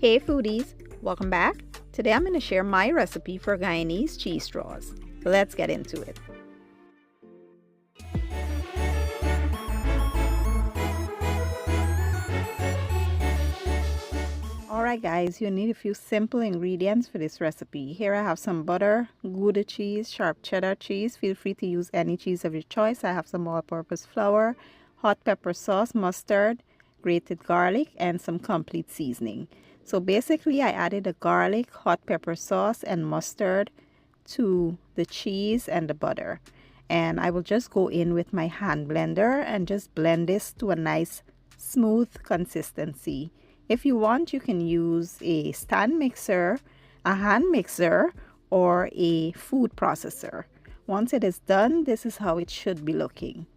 Hey foodies, welcome back. Today I'm going to share my recipe for Guyanese cheese straws. Let's get into it. Alright guys, you need a few simple ingredients for this recipe. Here I have some butter, gouda cheese, sharp cheddar cheese. Feel free to use any cheese of your choice. I have some all-purpose flour, hot pepper sauce, mustard, grated garlic, and some complete seasoning. So basically I added the garlic, hot pepper sauce, and mustard to the cheese and the butter. And I will just go in with my hand blender and just blend this to a nice smooth consistency. If you want, you can use a stand mixer, a hand mixer, or a food processor. Once it is done, this is how it should be looking.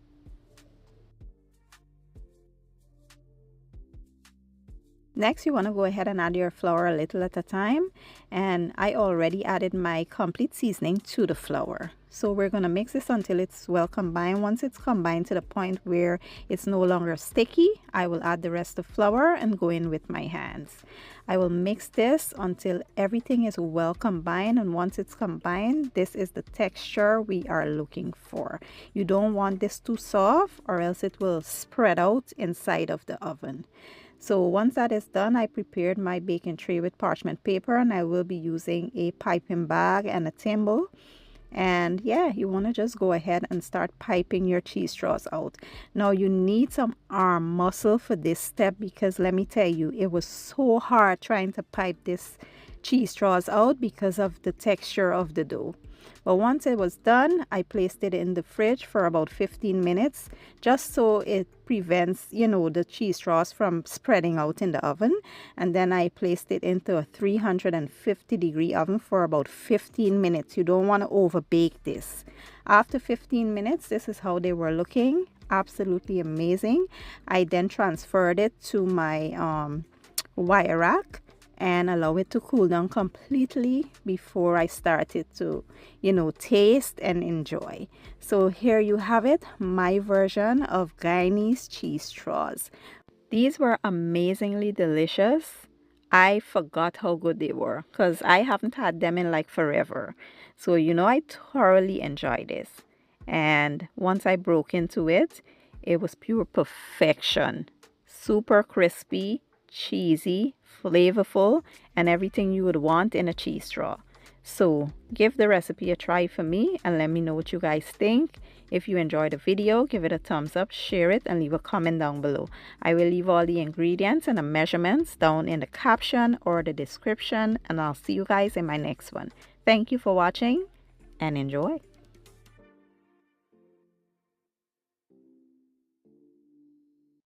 Next, you want to go ahead and add your flour a little at a time. And I already added my complete seasoning to the flour. So we're going to mix this until it's well combined. Once it's combined to the point where it's no longer sticky, I will add the rest of flour and go in with my hands. I will mix this until everything is well combined. And once it's combined, this is the texture we are looking for. You don't want this too soft or else it will spread out inside of the oven. So once that is done, I prepared my baking tray with parchment paper, and I will be using a piping bag and a thimble. And yeah, you want to just go ahead and start piping your cheese straws out. Now you need some arm muscle for this step, because let me tell you, it was so hard trying to pipe this cheese straws out because of the texture of the dough. But once it was done, I placed it in the fridge for about 15 minutes, just so it prevents, the cheese straws from spreading out in the oven. And then I placed it into a 350-degree oven for about 15 minutes. You don't want to over bake this. After 15 minutes, this is how they were looking. Absolutely amazing. I then transferred it to my wire rack and allow it to cool down completely before I started to, taste and enjoy. So here you have it, my version of Guyanese cheese straws. These were amazingly delicious. I forgot how good they were because I haven't had them in like forever. So, I thoroughly enjoyed this. And once I broke into it, it was pure perfection. Super crispy, cheesy, flavorful, and everything you would want in a cheese straw. So give the recipe a try for me and let me know what you guys think. If you enjoyed the video, give it a thumbs up, share it, and leave a comment down below. I will leave all the ingredients and the measurements down in the caption or the description, and I'll see you guys in my next one. Thank you for watching and enjoy.